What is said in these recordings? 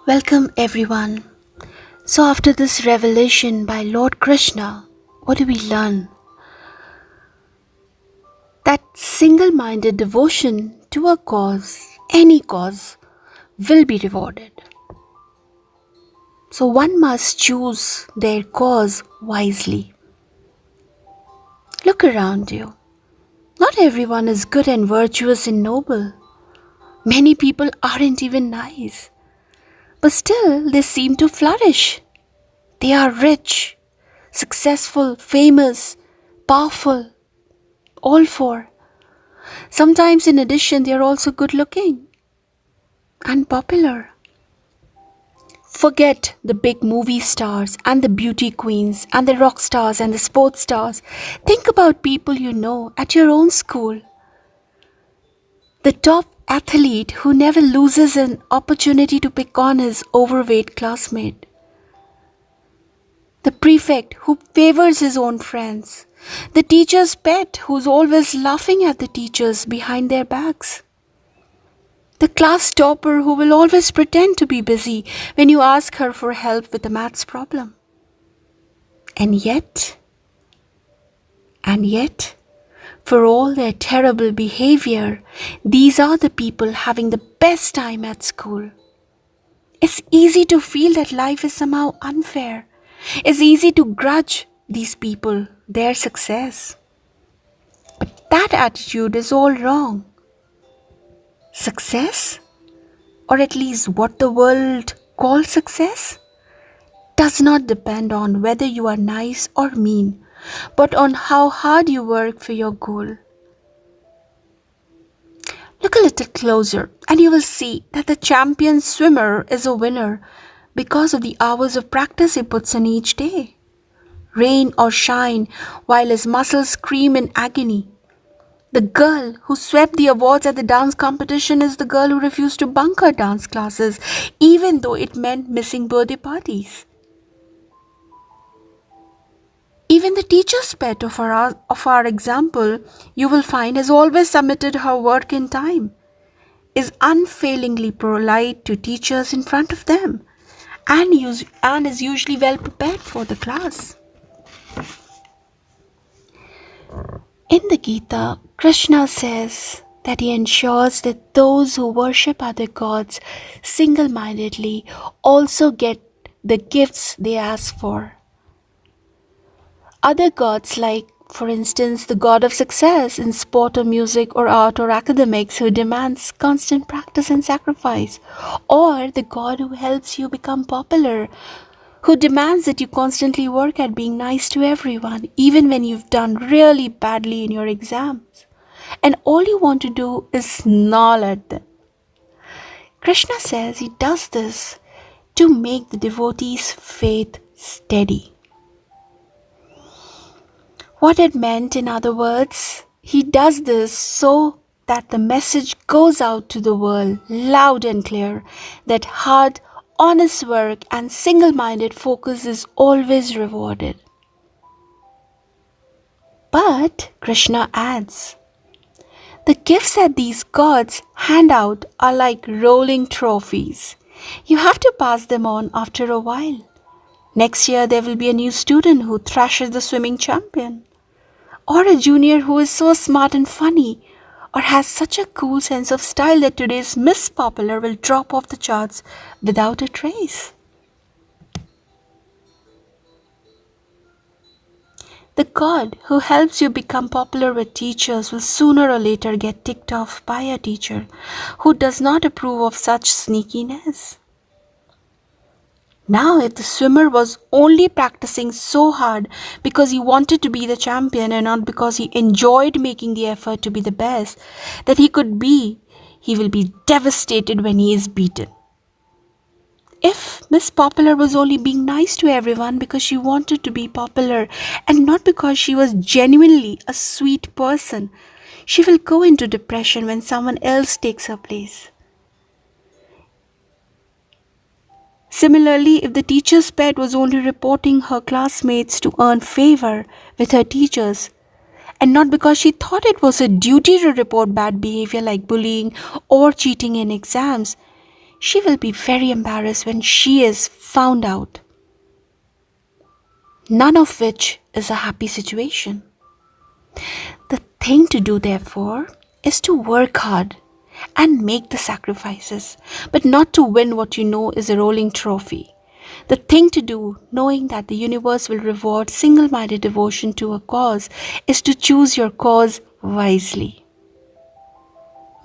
Welcome everyone. So after this revelation by Lord Krishna, what do we learn? That single-minded devotion to a cause, any cause, will be rewarded. So one must choose their cause wisely. Look around you. Not everyone is good and virtuous and noble. Many people aren't even nice. But still they seem to flourish. They are rich, successful, famous, powerful, all four. Sometimes, in addition, they are also good looking and popular. Forget the big movie stars and the beauty queens and the rock stars and the sports stars. Think about people you know at your own school. The top athlete who never loses an opportunity to pick on his overweight classmate. The prefect who favors his own friends. The teacher's pet who's always laughing at the teachers behind their backs. The class topper who will always pretend to be busy when you ask her for help with a maths problem. And yet, for all their terrible behavior, these are the people having the best time at school. It's easy to feel that life is somehow unfair. It's easy to grudge these people their success. But that attitude is all wrong. Success, or at least what the world calls success, does not depend on whether you are nice or mean, but on how hard you work for your goal. Look a little closer and you will see that the champion swimmer is a winner because of the hours of practice he puts in each day. Rain or shine while his muscles scream in agony. The girl who swept the awards at the dance competition is the girl who refused to bunk her dance classes, even though it meant missing birthday parties. Even the teacher's pet of our example, you will find, has always submitted her work in time, is unfailingly polite to teachers in front of them, and is usually well prepared for the class. In the Gita, Krishna says that he ensures that those who worship other gods single-mindedly also get the gifts they ask for. Other gods, like, for instance, the god of success in sport or music or art or academics, who demands constant practice and sacrifice, or the god who helps you become popular, who demands that you constantly work at being nice to everyone, even when you've done really badly in your exams, and all you want to do is snarl at them. Krishna says he does this to make the devotee's faith steady. What it meant, in other words, he does this so that the message goes out to the world loud and clear that hard, honest work and single-minded focus is always rewarded. But Krishna adds, the gifts that these gods hand out are like rolling trophies. You have to pass them on after a while. Next year there will be a new student who thrashes the swimming champion, or a junior who is so smart and funny, or has such a cool sense of style that today's Miss Popular will drop off the charts without a trace. The god who helps you become popular with teachers will sooner or later get ticked off by a teacher who does not approve of such sneakiness. Now, if the swimmer was only practicing so hard because he wanted to be the champion and not because he enjoyed making the effort to be the best that he could be, he will be devastated when he is beaten. If Miss Popular was only being nice to everyone because she wanted to be popular and not because she was genuinely a sweet person, she will go into depression when someone else takes her place. Similarly, if the teacher's pet was only reporting her classmates to earn favor with her teachers, and not because she thought it was her duty to report bad behavior like bullying or cheating in exams, she will be very embarrassed when she is found out. None of which is a happy situation. The thing to do, therefore, is to work hard and make the sacrifices, but not to win what you know is a rolling trophy. The thing to do, knowing that the universe will reward single minded devotion to a cause, is to choose your cause wisely.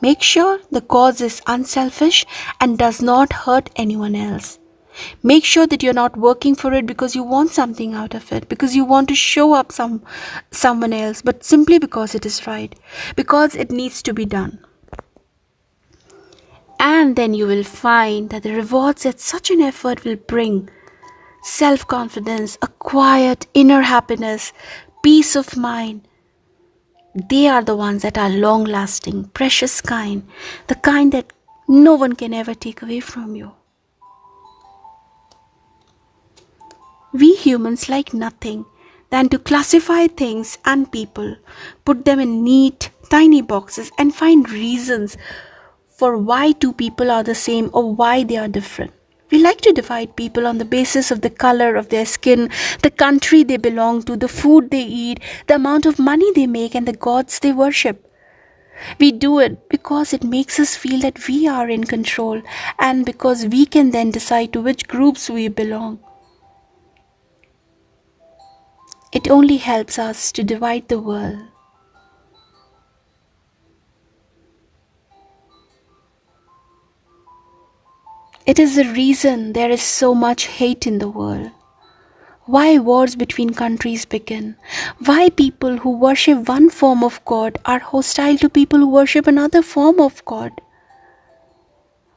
Make sure the cause is unselfish and does not hurt anyone else. Make sure that you're not working for it because you want something out of it, because you want to show up someone else, but simply because it is right, because it needs to be done. And then you will find that the rewards that such an effort will bring, self-confidence, a quiet inner happiness, peace of mind, they are the ones that are long-lasting, precious kind, the kind that no one can ever take away from you. We humans like nothing than to classify things and people, put them in neat, tiny boxes, and find reasons for why two people are the same or why they are different. We like to divide people on the basis of the color of their skin, the country they belong to, the food they eat, the amount of money they make, and the gods they worship. We do it because it makes us feel that we are in control and because we can then decide to which groups we belong. It only helps us to divide the world. It is the reason there is so much hate in the world. Why wars between countries begin. Why people who worship one form of God are hostile to people who worship another form of God.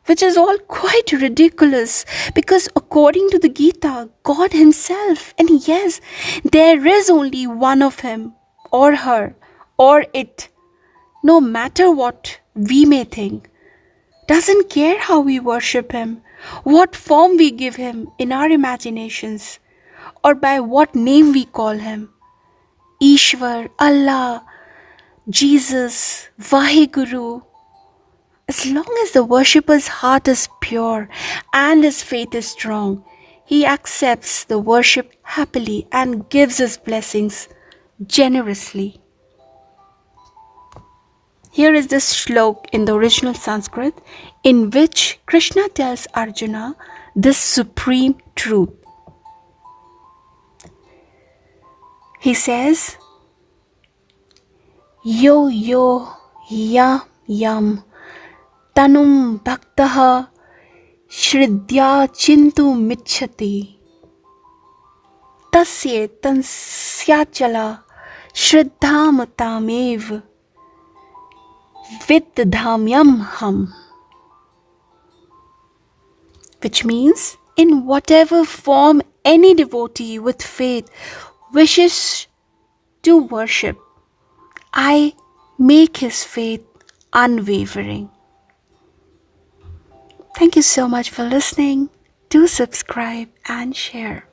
Which is all quite ridiculous because according to the Gita, God Himself, and yes, there is only one of Him or her or it, no matter what we may think, doesn't care how we worship Him, what form we give Him in our imaginations, or by what name we call Him. Ishwar, Allah, Jesus, Vaheguru. As long as the worshipper's heart is pure and his faith is strong, he accepts the worship happily and gives his blessings generously. Here is this shlok in the original Sanskrit in which Krishna tells Arjuna this supreme truth. He says, Yo yo yam yam tanum bhaktaha shridya chintu michhati tasye tansyachala shriddham tamev viddhamyam ham. Which means, in whatever form any devotee with faith wishes to worship, I make his faith unwavering. Thank you so much for listening. Do subscribe and share.